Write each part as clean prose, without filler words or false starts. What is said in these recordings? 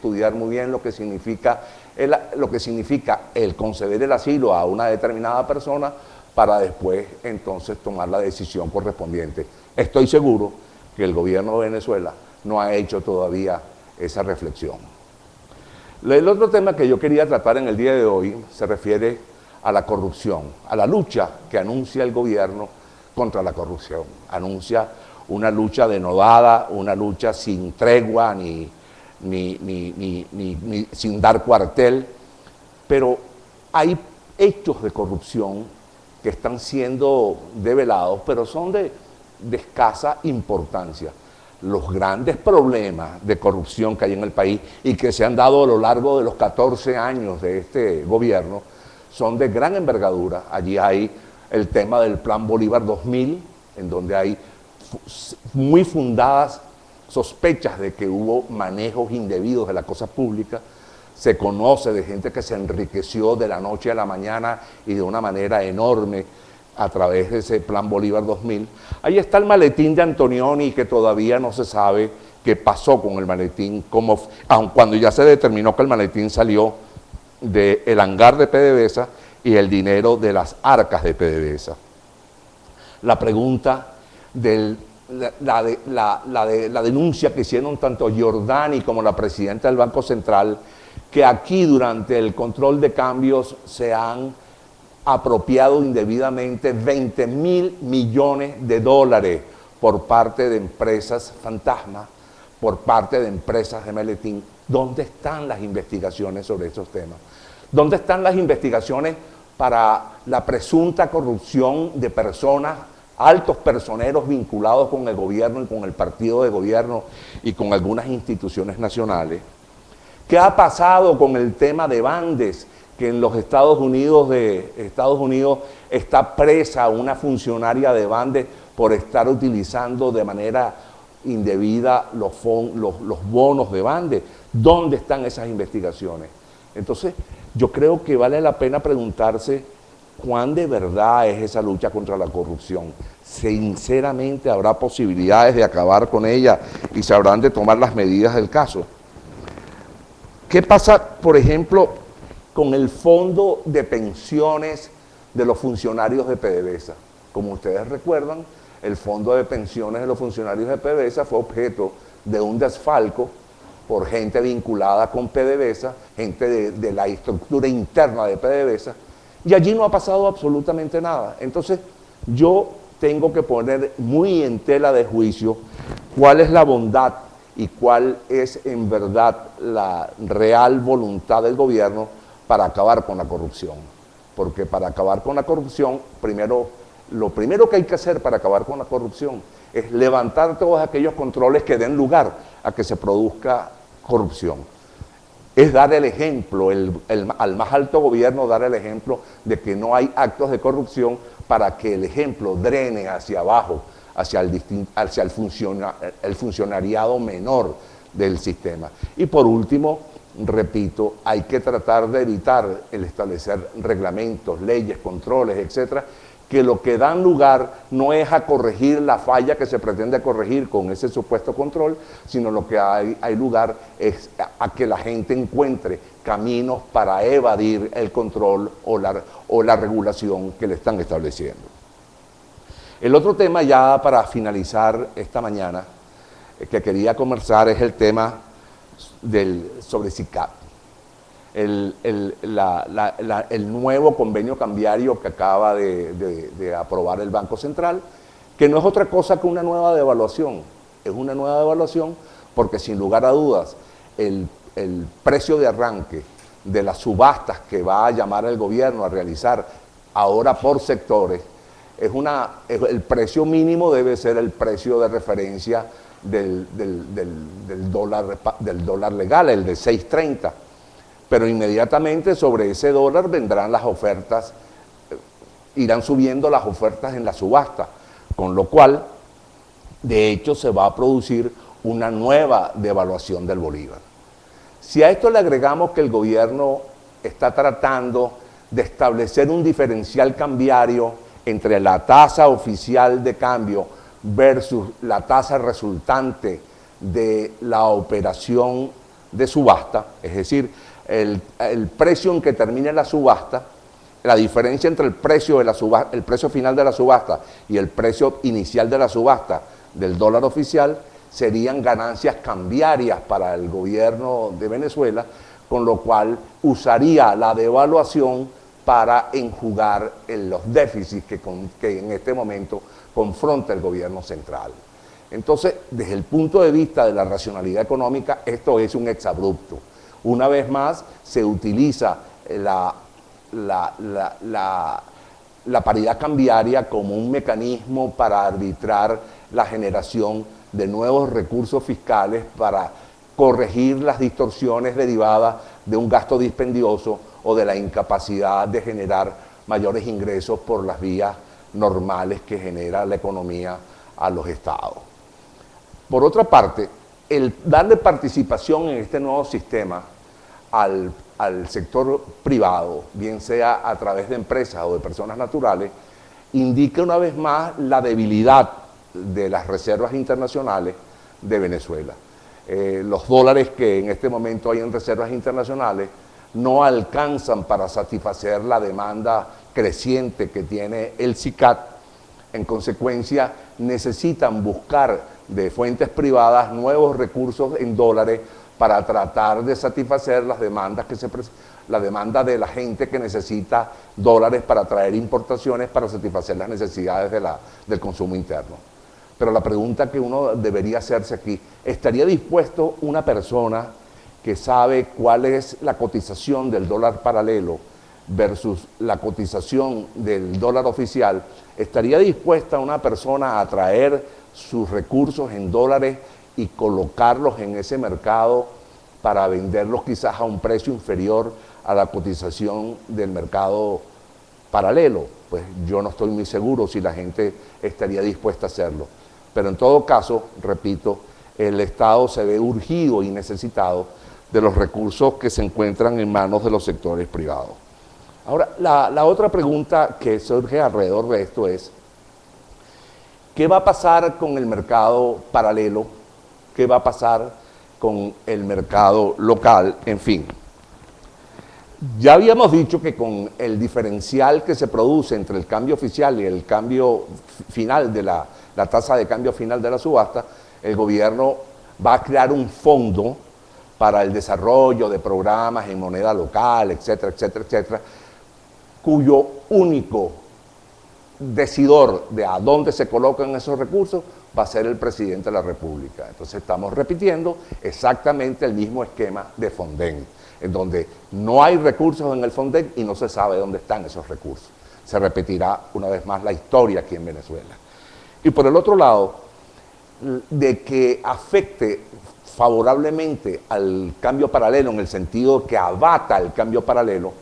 estudiar muy bien lo que significa el conceder el asilo a una determinada persona para después entonces tomar la decisión correspondiente. Estoy seguro que el gobierno de Venezuela no ha hecho todavía esa reflexión. El otro tema que yo quería tratar en el día de hoy se refiere a la corrupción, a la lucha que anuncia el gobierno contra la corrupción. Anuncia una lucha denodada, una lucha sin tregua ni sin dar cuartel, pero hay hechos de corrupción que están siendo develados, pero son de escasa importancia. Los grandes problemas de corrupción que hay en el país y que se han dado a lo largo de los 14 años de este gobierno son de gran envergadura. Allí hay el tema del Plan Bolívar 2000, en donde hay muy fundadas sospechas de que hubo manejos indebidos de la cosa pública. Se conoce de gente que se enriqueció de la noche a la mañana y de una manera enorme a través de ese Plan Bolívar 2000. Ahí está el maletín de Antonioni, que todavía no se sabe qué pasó con el maletín, aun cuando ya se determinó que el maletín salió del hangar de PDVSA y el dinero de las arcas de PDVSA. La pregunta de la denuncia que hicieron tanto Giordani como la presidenta del Banco Central, que aquí durante el control de cambios se han apropiado indebidamente 20.000 millones de dólares por parte de empresas fantasma, por parte de empresas de maletín. ¿Dónde están las investigaciones sobre estos temas? ¿Dónde están las investigaciones para la presunta corrupción de personas, altos personeros vinculados con el gobierno y con el partido de gobierno y con algunas instituciones nacionales? ¿Qué ha pasado con el tema de Bandes, que en los Estados Unidos está presa una funcionaria de Bandes por estar utilizando de manera indebida los bonos de Bandes? ¿Dónde están esas investigaciones? Entonces, yo creo que vale la pena preguntarse cuán de verdad es esa lucha contra la corrupción. Sinceramente, ¿habrá posibilidades de acabar con ella y se habrán de tomar las medidas del caso? ¿Qué pasa, por ejemplo, con el fondo de pensiones de los funcionarios de PDVSA? Como ustedes recuerdan, el fondo de pensiones de los funcionarios de PDVSA fue objeto de un desfalco por gente vinculada con PDVSA, gente de la estructura interna de PDVSA, y allí no ha pasado absolutamente nada. Entonces, yo tengo que poner muy en tela de juicio cuál es la bondad y cuál es en verdad la real voluntad del gobierno para acabar con la corrupción. Porque para acabar con la corrupción, lo primero que hay que hacer para acabar con la corrupción es levantar todos aquellos controles que den lugar a que se produzca corrupción. Es dar el ejemplo, al más alto gobierno dar el ejemplo de que no hay actos de corrupción para que el ejemplo drene hacia abajo, hacia el funcionariado menor del sistema. Y por último, repito, hay que tratar de evitar el establecer reglamentos, leyes, controles, etcétera, que lo que dan lugar no es a corregir la falla que se pretende corregir con ese supuesto control, sino lo que hay lugar es a que la gente encuentre caminos para evadir el control o la regulación que le están estableciendo. El otro tema, ya para finalizar esta mañana, que quería conversar es el tema sobre SICAP. El nuevo convenio cambiario que acaba de aprobar el Banco Central, que no es otra cosa que una nueva devaluación. Es una nueva devaluación porque, sin lugar a dudas, el precio de arranque de las subastas que va a llamar el gobierno a realizar ahora por sectores, el precio mínimo debe ser el precio de referencia del dólar legal, el de 6.30. Pero inmediatamente sobre ese dólar vendrán las ofertas, irán subiendo las ofertas en la subasta, con lo cual, de hecho, se va a producir una nueva devaluación del bolívar. Si a esto le agregamos que el gobierno está tratando de establecer un diferencial cambiario entre la tasa oficial de cambio versus la tasa resultante de la operación de subasta, es decir, el precio en que termine la subasta, la diferencia entre el precio de la subasta, el precio final de la subasta y el precio inicial de la subasta del dólar oficial serían ganancias cambiarias para el gobierno de Venezuela, con lo cual usaría la devaluación para enjugar los déficits que en este momento confronta el gobierno central. Entonces, desde el punto de vista de la racionalidad económica, esto es un exabrupto. Una vez más, se utiliza la paridad cambiaria como un mecanismo para arbitrar la generación de nuevos recursos fiscales para corregir las distorsiones derivadas de un gasto dispendioso o de la incapacidad de generar mayores ingresos por las vías normales que genera la economía a los estados. Por otra parte, el darle participación en este nuevo sistema al sector privado, bien sea a través de empresas o de personas naturales, indica una vez más la debilidad de las reservas internacionales de Venezuela. Los dólares que en este momento hay en reservas internacionales no alcanzan para satisfacer la demanda creciente que tiene el SICAD. En consecuencia, necesitan buscar de fuentes privadas nuevos recursos en dólares para tratar de satisfacer las demandas la demanda de la gente que necesita dólares para traer importaciones para satisfacer las necesidades del consumo interno. Pero la pregunta que uno debería hacerse aquí, ¿estaría dispuesto una persona que sabe cuál es la cotización del dólar paralelo versus la cotización del dólar oficial? ¿Estaría dispuesta una persona a traer sus recursos en dólares y colocarlos en ese mercado para venderlos quizás a un precio inferior a la cotización del mercado paralelo? Pues yo no estoy muy seguro si la gente estaría dispuesta a hacerlo. Pero en todo caso, repito, el Estado se ve urgido y necesitado de los recursos que se encuentran en manos de los sectores privados. Ahora, la otra pregunta que surge alrededor de esto es, ¿qué va a pasar con el mercado paralelo? ¿Qué va a pasar con el mercado local? En fin, ya habíamos dicho que con el diferencial que se produce entre el cambio oficial y el cambio final de la tasa de cambio final de la subasta, el gobierno va a crear un fondo para el desarrollo de programas en moneda local, etcétera, etcétera, etcétera, cuyo único decidor de a dónde se colocan esos recursos va a ser el presidente de la República. Entonces estamos repitiendo exactamente el mismo esquema de Fonden, en donde no hay recursos en el Fonden y no se sabe dónde están esos recursos. Se repetirá una vez más la historia aquí en Venezuela. Y por el otro lado, de que afecte favorablemente al cambio paralelo en el sentido que abata el cambio paralelo,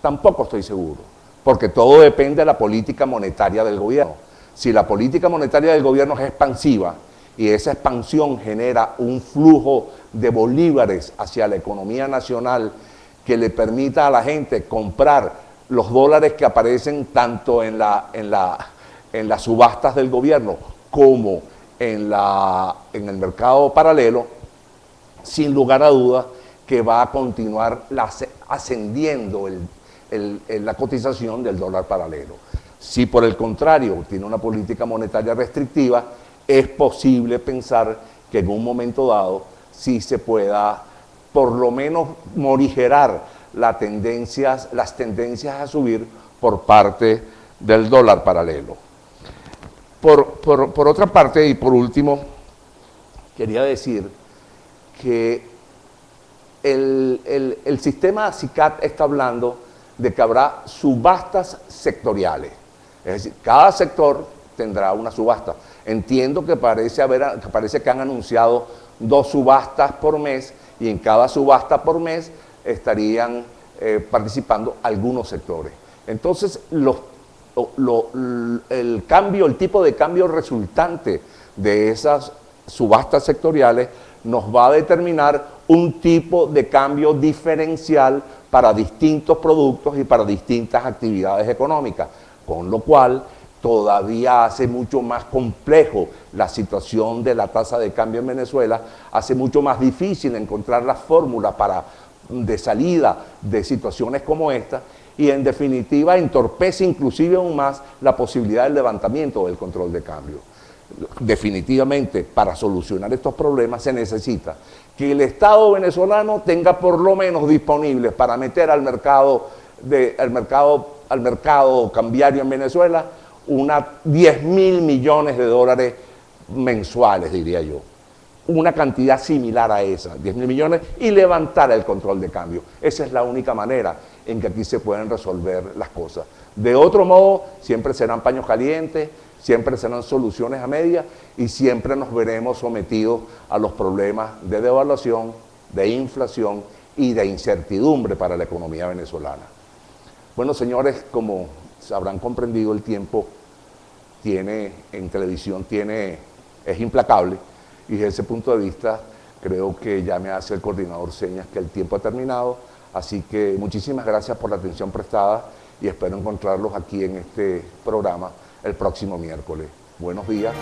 tampoco estoy seguro, porque todo depende de la política monetaria del gobierno. Si la política monetaria del gobierno es expansiva y esa expansión genera un flujo de bolívares hacia la economía nacional que le permita a la gente comprar los dólares que aparecen tanto en las subastas del gobierno como en el mercado paralelo, sin lugar a dudas que va a continuar ascendiendo la cotización del dólar paralelo. Si por el contrario tiene una política monetaria restrictiva, es posible pensar que en un momento dado sí se pueda por lo menos morigerar las tendencias a subir por parte del dólar paralelo. Por otra parte, y por último, quería decir que el sistema SICAD está hablando de que habrá subastas sectoriales. Es decir, cada sector tendrá una subasta. Entiendo que parece que han anunciado 2 subastas por mes y en cada subasta por mes estarían participando algunos sectores. Entonces, el tipo de cambio resultante de esas subastas sectoriales nos va a determinar un tipo de cambio diferencial para distintos productos y para distintas actividades económicas, con lo cual todavía hace mucho más complejo la situación de la tasa de cambio en Venezuela, hace mucho más difícil encontrar la fórmula de salida de situaciones como esta, y en definitiva entorpece inclusive aún más la posibilidad del levantamiento del control de cambio. Definitivamente, para solucionar estos problemas se necesita que el Estado venezolano tenga por lo menos disponibles para meter al mercado cambiario en Venezuela 10.000 millones de dólares mensuales, diría yo. Una cantidad similar a esa, 10.000 millones, y levantar el control de cambio. Esa es la única manera en que aquí se pueden resolver las cosas. De otro modo, siempre serán paños calientes, siempre serán soluciones a medias y siempre nos veremos sometidos a los problemas de devaluación, de inflación y de incertidumbre para la economía venezolana. Bueno, señores, como habrán comprendido, el tiempo en televisión es implacable, y desde ese punto de vista creo que ya me hace el coordinador señas que el tiempo ha terminado, así que muchísimas gracias por la atención prestada y espero encontrarlos aquí en este programa el próximo miércoles. Buenos días.